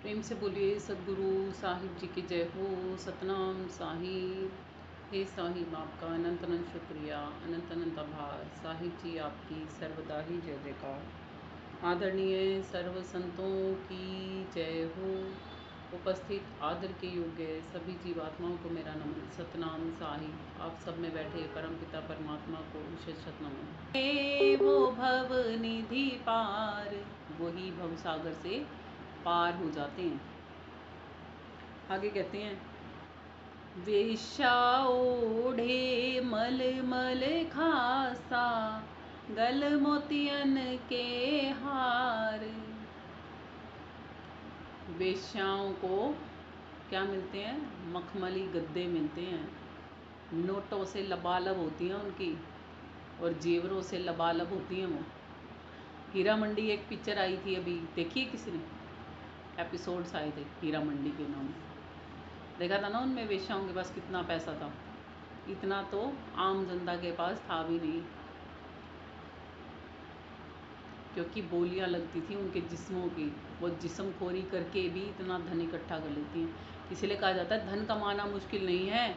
प्रेम से बोलिए सदगुरु साहिब जी की जय हो। सतनाम साहिब। हे साहिब, आपका अनंत अनंत शुक्रिया, अनंत अनंत आभार। साहिब जी आपकी सर्वदा ही जय जयकार। आदरणीय सर्व संतों की जय हो। उपस्थित आदर के योग्य सभी जीवात्माओं को मेरा नमन। सतनाम साहिब। आप सब में बैठे परम पिता परमात्मा को शत शत नमन। वो भव निधि पार, वही भव सागर से पार हो जाते हैं। आगे कहते हैं, वेश्या ओढ़े मल मल खासा, गल मोतियन के हार। वेश्याओं को क्या मिलते हैं? मखमली गद्दे मिलते हैं, नोटों से लबालब होती हैं उनकी, और जेवरों से लबालब होती हैं वो। हीरा मंडी एक पिक्चर आई थी, अभी देखी है किसी ने? एपिसोड्स आए थे हीरा मंडी के नाम से। देखा था ना उनमें वेश्याओं के पास कितना पैसा था। इतना तो आम जनता के पास था भी नहीं, क्योंकि बोलियां लगती थी उनके जिस्मों की। वो जिस्म खोरी करके भी इतना धन इकट्ठा कर लेती हैं। इसीलिए कहा जाता है धन कमाना मुश्किल नहीं है।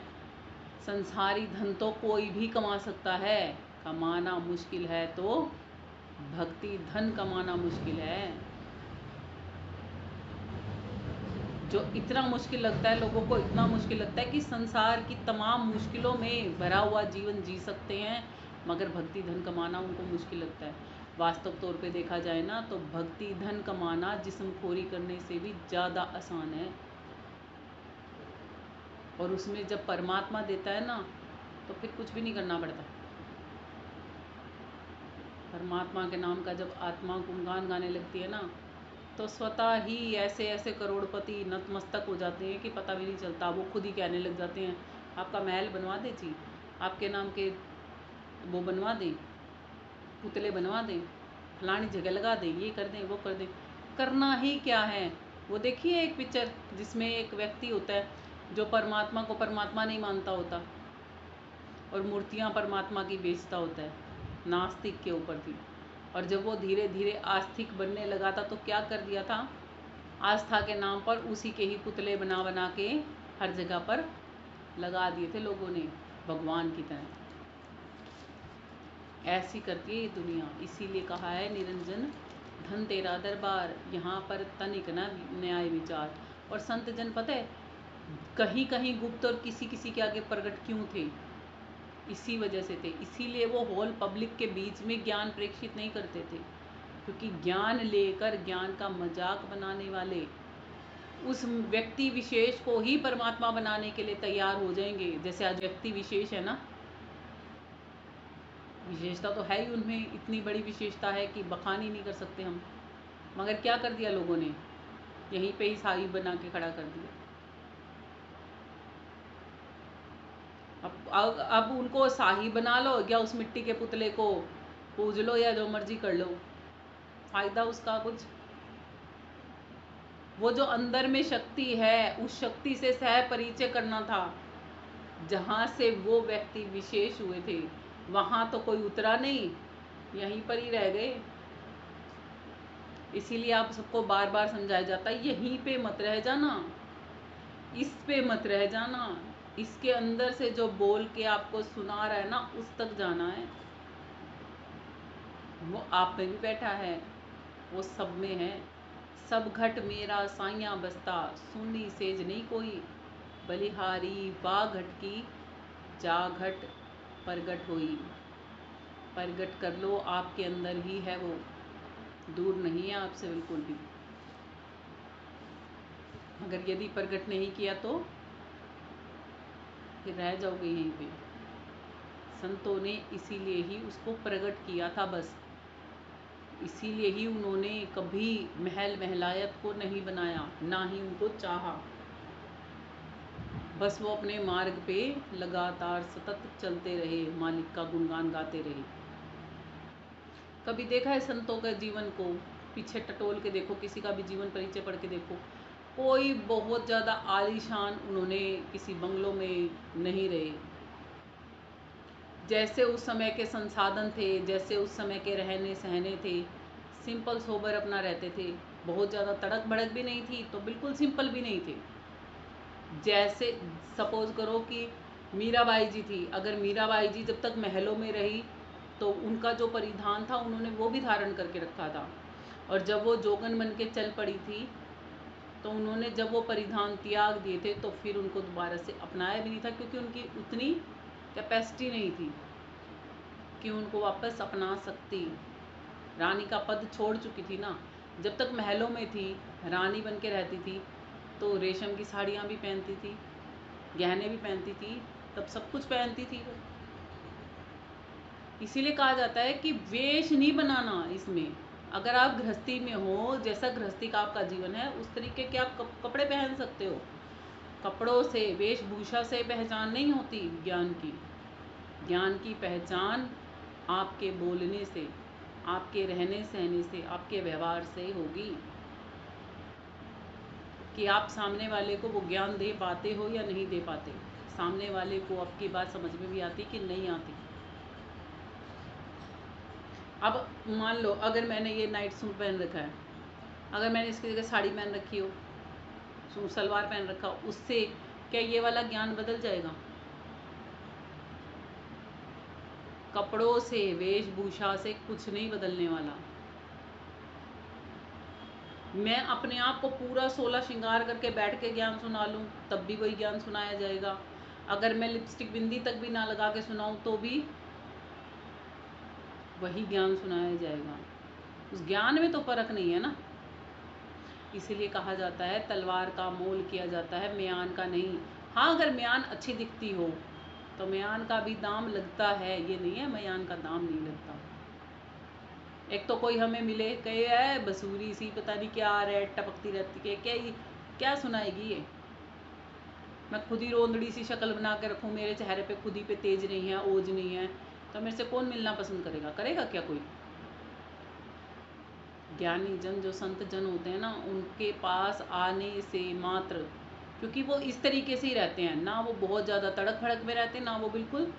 संसारी धन तो कोई भी कमा सकता है, कमाना मुश्किल है तो भक्ति धन कमाना मुश्किल है। जो इतना मुश्किल लगता है लोगों को, इतना मुश्किल लगता है कि संसार की तमाम मुश्किलों में भरा हुआ जीवन जी सकते हैं, मगर भक्ति धन कमाना उनको मुश्किल लगता है। वास्तव तौर पे देखा जाए ना, तो भक्ति धन कमाना जिस्म खोरी करने से भी ज़्यादा आसान है। और उसमें जब परमात्मा देता है ना, तो फिर कुछ भी नहीं करना पड़ता। परमात्मा के नाम का जब आत्मा गुणगान गाने लगती है ना, तो स्वतः ही ऐसे ऐसे करोड़पति नतमस्तक हो जाते हैं कि पता भी नहीं चलता। वो खुद ही कहने लग जाते हैं, आपका महल बनवा दे जी, आपके नाम के वो बनवा दें, पुतले बनवा दें, फलानी जगह लगा दें, ये कर दें, वो कर दें। करना ही क्या है? वो देखिए एक पिक्चर जिसमें एक व्यक्ति होता है जो परमात्मा को परमात्मा नहीं मानता होता, और मूर्तियाँ परमात्मा की बेचता होता है, नास्तिक के ऊपर थी। और जब वो धीरे धीरे आस्तिक बनने लगा था, तो क्या कर दिया था? आस्था के नाम पर उसी के ही पुतले बना बना के हर जगह पर लगा दिए थे लोगों ने, भगवान की तरह। ऐसी करती है ये दुनिया। इसीलिए कहा है निरंजन धन तेरा दरबार, यहाँ पर तनिक न न्याय विचार। और संत जन पता है कहीं कहीं गुप्त और किसी किसी के आगे प्रकट क्यों थे? इसी वजह से थे। इसीलिए वो होल पब्लिक के बीच में ज्ञान प्रेक्षित नहीं करते थे, क्योंकि ज्ञान लेकर ज्ञान का मजाक बनाने वाले उस व्यक्ति विशेष को ही परमात्मा बनाने के लिए तैयार हो जाएंगे। जैसे आज व्यक्ति विशेष है ना, विशेषता तो है ही उनमें, इतनी बड़ी विशेषता है कि बखान ही नहीं कर सकते हम। मगर क्या कर दिया लोगों ने? यहीं पे ही साहिब बना के खड़ा कर दिया। अब उनको साहिब बना लो, या उस मिट्टी के पुतले को पूज लो, या जो मर्जी कर लो, फायदा उसका कुछ? वो जो अंदर में शक्ति है, उस शक्ति से सह परिचय करना था। जहाँ से वो व्यक्ति विशेष हुए थे, वहाँ तो कोई उतरा नहीं, यहीं पर ही रह गए। इसीलिए आप सबको बार बार समझाया जाता है, यहीं पे मत रह जाना, इस पे मत रह जाना। इसके अंदर से जो बोल के आपको सुना रहा है ना, उस तक जाना है। वो आप में भी बैठा है, वो सब में है। सब घट मेरा साइया बसता, सुनी सेज नहीं कोई, बलिहारी वाह घट की, जा घट प्रगट हुई। प्रगट कर लो, आपके अंदर ही है वो, दूर नहीं है आपसे बिल्कुल भी। अगर यदि प्रगट नहीं किया तो फिर रह जाओगे यहीं पे। संतों ने इसीलिए ही उसको प्रकट किया था बस। इसीलिए ही उन्होंने कभी महल महलायत को नहीं बनाया, ना ही उनको चाहा। बस वो अपने मार्ग पे लगातार सतत चलते रहे, मालिक का गुणगान गाते रहे। कभी देखा है संतों के जीवन को? पीछे टटोल के देखो, किसी का भी जीवन परिचय पढ़ के देखो, कोई बहुत ज़्यादा आलीशान उन्होंने किसी बंगलों में नहीं रहे। जैसे उस समय के संसाधन थे, जैसे उस समय के रहने सहने थे, सिंपल सोबर अपना रहते थे। बहुत ज़्यादा तड़क भड़क भी नहीं थी तो बिल्कुल सिंपल भी नहीं थी। जैसे सपोज करो कि मीराबाई जी थी, अगर मीराबाई जी जब तक महलों में रही तो उनका जो परिधान था उन्होंने वो भी धारण करके रखा था, और जब वो जोगन बन के चल पड़ी थी तो उन्होंने जब वो परिधान त्याग दिए थे तो फिर उनको दोबारा से अपनाया भी नहीं था, क्योंकि उनकी उतनी कैपेसिटी नहीं थी कि उनको वापस अपना सकती। रानी का पद छोड़ चुकी थी ना, जब तक महलों में थी, रानी बन के रहती थी तो रेशम की साड़ियाँ भी पहनती थी, गहने भी पहनती थी, तब सब कुछ पहनती थी वो। इसीलिए कहा जाता है कि वेश नहीं बनाना इसमें। अगर आप गृहस्थी में हो, जैसा गृहस्थी का आपका जीवन है उस तरीके के आप कपड़े पहन सकते हो। कपड़ों से, वेशभूषा से पहचान नहीं होती ज्ञान की। ज्ञान की पहचान आपके बोलने से, आपके रहने सहने से, आपके व्यवहार से होगी, कि आप सामने वाले को वो ज्ञान दे पाते हो या नहीं दे पाते। सामने वाले को आपकी बात समझ में भी आती कि नहीं आती। अब मान लो अगर मैंने ये नाइट सूट पहन रखा है, अगर मैंने इसकी जगह साड़ी पहन रखी हो, सूट सलवार पहन रखा हो, उससे क्या ये वाला ज्ञान बदल जाएगा? कपड़ों से, वेशभूषा से कुछ नहीं बदलने वाला। मैं अपने आप को पूरा 16 श्रृंगार करके बैठ के ज्ञान सुना लूँ तब भी वही ज्ञान सुनाया जाएगा। अगर मैं लिपस्टिक बिंदी तक भी ना लगा के सुनाऊँ तो भी वही ज्ञान सुनाया जाएगा। उस ज्ञान में तो फर्क नहीं है ना। इसीलिए कहा जाता है तलवार का मोल किया जाता है, म्यान का नहीं। हाँ, अगर म्यान अच्छी दिखती हो तो म्यान का भी दाम लगता है, ये नहीं है म्यान का दाम नहीं लगता। एक तो कोई हमें मिले कहे है बसूरी सी पता नहीं क्या रेड टपकती रहती है, क्या सुनाएगी ये। मैं खुद ही रोंदड़ी सी शक्ल बना के रखूँ, मेरे चेहरे पे खुद ही पे तेज नहीं है, ओज नहीं है, तो मेरे से कौन मिलना पसंद करेगा? करेगा क्या कोई? ज्ञानी जन, जो संत जन होते हैं ना, उनके पास आने से मात्र, क्योंकि वो इस तरीके से ही रहते हैं ना, वो बहुत ज़्यादा तड़क भड़क में रहते हैं ना वो बिल्कुल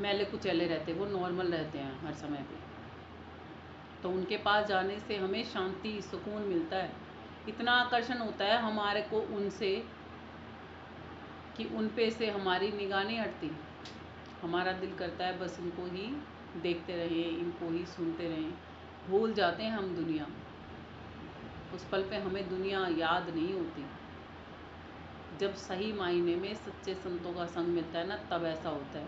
मैले कुचैले रहते, वो नॉर्मल रहते हैं हर समय पे। तो उनके पास जाने से हमें शांति, सुकून मिलता है। इतना आकर्षण होता है हमारे को उनसे कि उन पे से हमारी निगाह नहीं हटती। हमारा दिल करता है बस इनको ही देखते रहें, इनको ही सुनते रहें। भूल जाते हैं हम दुनिया। उस पल पे हमें दुनिया याद नहीं होती। जब सही मायने में सच्चे संतों का संग मिलता है ना, तब ऐसा होता है।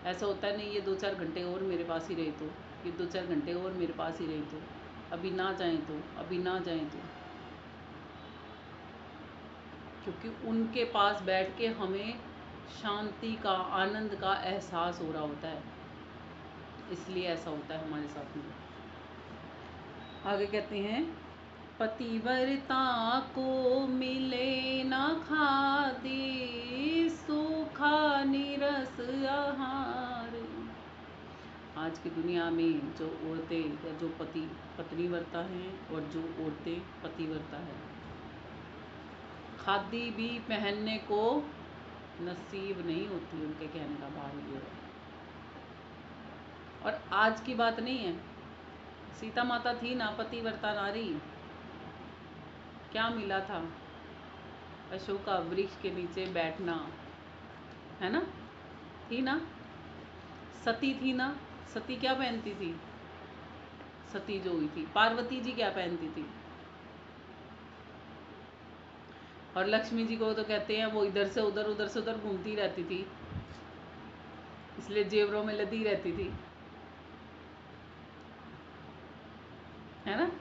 ऐसा होता है नहीं ये 2-4 घंटे और मेरे पास ही रहे तो, ये 2-4 घंटे और मेरे पास ही रहे तो, अभी ना जाएं तो, अभी ना जाएं तो। क्योंकि उनके पास बैठ के हमें शांति का, आनंद का एहसास हो रहा होता है, इसलिए ऐसा होता है हमारे साथ में। आगे कहते हैं पतिव्रता को मिले न खादे, सूखा निरस आहार। आज की दुनिया में जो औरतें या जो पत्नीव्रता हैं और जो औरतें पतिव्रता हैं, खादी भी पहनने को नसीब नहीं होती। उनके कहने का भाव ये है। और आज की बात नहीं है, सीता माता थी ना पतिव्रता नारी, क्या मिला था? अशोका वृक्ष के नीचे बैठना, है ना? थी ना? सती थी ना? सती क्या पहनती थी? सती जो हुई थी, पार्वती जी क्या पहनती थी? और लक्ष्मी जी को तो कहते हैं वो इधर से उधर, उधर से उधर घूमती रहती थी, इसलिए जेवरों में लदी रहती थी, है ना?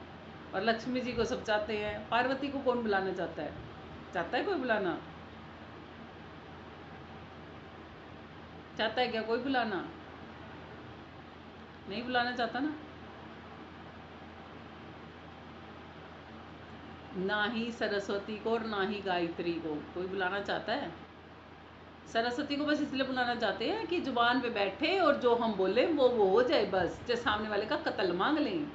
और लक्ष्मी जी को सब चाहते हैं, पार्वती को कौन बुलाना चाहता है? चाहता है कोई बुलाना? चाहता है क्या कोई बुलाना? नहीं बुलाना चाहता ना। ना ही सरस्वती को और ना ही गायत्री को कोई बुलाना चाहता है। सरस्वती को बस इसलिए बुलाना चाहते हैं कि जुबान पे बैठे और जो हम बोले वो हो जाए, बस जो सामने वाले का कत्ल मांग लें,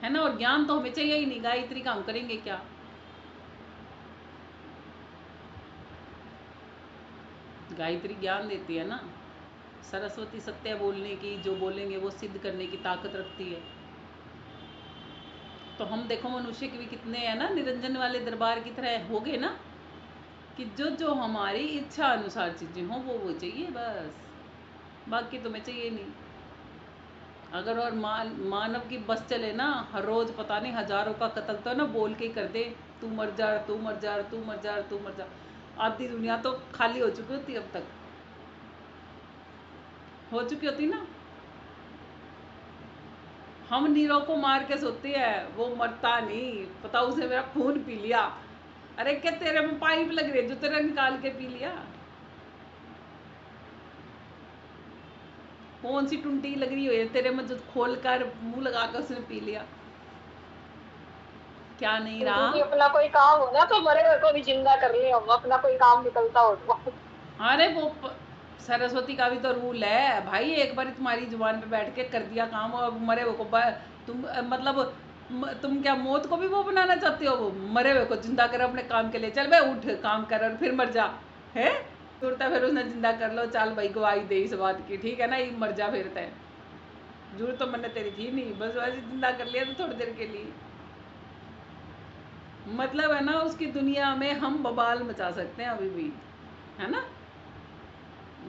है ना? और ज्ञान तो हमें चाहिए ही नहीं, गायत्री का हम करेंगे क्या? गायत्री ज्ञान देती है ना, सरस्वती सत्य बोलने की, जो बोलेंगे वो सिद्ध करने की ताकत रखती है। तो हम देखो मनुष्य के भी कितने हैं ना, निरंजन वाले दरबार की तरह हो गए ना, कि जो जो हमारी इच्छा अनुसार चीज़ें हों वो चाहिए बस, बाकी तुम्हें चाहिए नहीं। अगर और मानव की बस चले ना, हर रोज पता नहीं हजारों का कत्ल तो ना बोल के ही कर दे, तू मर जा, तू मर जा, तू मर जा, तू मर जा, आधी दुनिया तो खाली हो चुकी होती, अब तक हो चुकी होती ना। हम नीरव को मार के सोते हैं, वो मरता नहीं, पता उसने मेरा खून पी लिया। अरे क्या तेरे में पाइप लग रही है जो तेरा निकाल के पी लिया? कौन सी टुंटी लग रही है तेरे में जो खोल कर मुंह लगा कर उसने पी लिया? क्या नहीं रहा? क्योंकि अपना कोई काम हो ना तो मरे हुए को भी जिंदा कर ले, हम अपना कोई काम निकलता हो तो। अरे वो सरस्वती का भी तो रूल है भाई, एक बार तुम्हारी जुबान पे बैठ के कर दिया काम, और मरे हुए को तुम मतलब तुम क्या मौत को भी वो बनाना चाहते हो? वो मरे हुए को जिंदा कर अपने काम के लिए, चल भाई उठ काम कर और फिर मर जा है। जरूरत फिर उसने जिंदा कर लो, चल भाई गवाही दे इस बात की, ठीक है ना, ये मर जा फिर तय। जरूरत तो मैंने तेरी थी नहीं, बस वैसे जिंदा कर लिया तो थोड़ी देर के लिए। मतलब है ना, उसकी दुनिया में हम बवाल मचा सकते हैं अभी भी, है ना।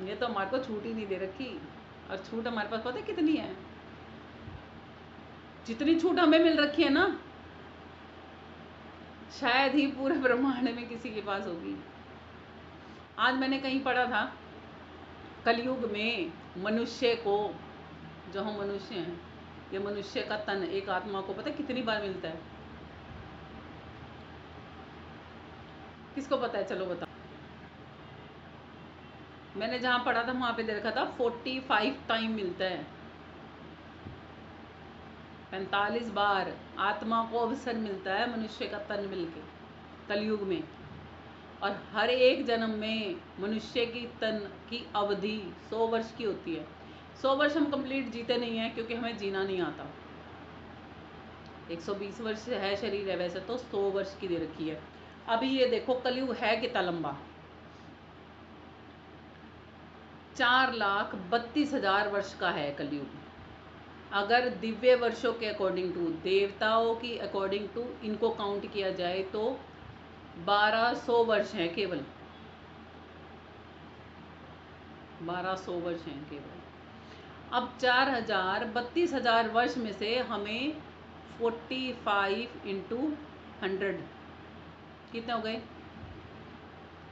ये तो हमारे को छूट ही नहीं दे रखी, और छूट हमारे पास पता है कितनी है? जितनी छूट हमें मिल रखी है ना, शायद ही पूरे ब्रह्मांड में किसी के पास होगी। आज मैंने कहीं पढ़ा था, कलयुग में मनुष्य को, जो हम मनुष्य हैं, ये मनुष्य का तन एक आत्मा को पता है कितनी बार मिलता है? किसको पता है? चलो बताओ। मैंने जहाँ पढ़ा था वहाँ पे देखा था 45 टाइम मिलता है, 45 बार आत्मा को अवसर मिलता है मनुष्य का तन मिलके कलयुग में। और हर एक जन्म में मनुष्य की तन की अवधि 100 वर्ष की होती है। 100 वर्ष हम कंप्लीट जीते नहीं हैं क्योंकि हमें जीना नहीं आता। 120 वर्ष है शरीर है वैसे तो, 100 वर्ष की दे रखी है। अभी ये देखो कलयुग है कितना लंबा, 4,32,000 वर्ष का है कलयुग। अगर दिव्य वर्षों के अकॉर्डिंग टू, देवताओं की अकॉर्डिंग टू इनको काउंट किया जाए तो 1200 वर्ष हैं केवल, 1200 वर्ष हैं केवल। अब 32,000 वर्ष में से हमें 45 इंटू 100 कितने हो गए?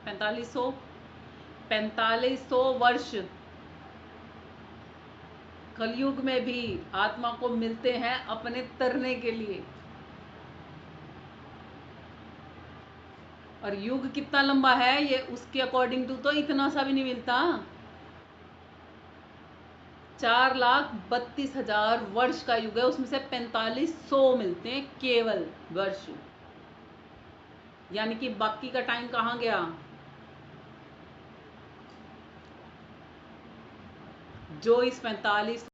4500। 4500 वर्ष कलयुग में भी आत्मा को मिलते हैं अपने तरने के लिए। और युग कितना लंबा है ये उसके अकॉर्डिंग टू तो इतना सा भी नहीं मिलता। 4,32,000 वर्ष का युग है, उसमें से 4500 मिलते हैं केवल वर्ष, यानी कि बाकी का टाइम कहाँ गया? जो इस 45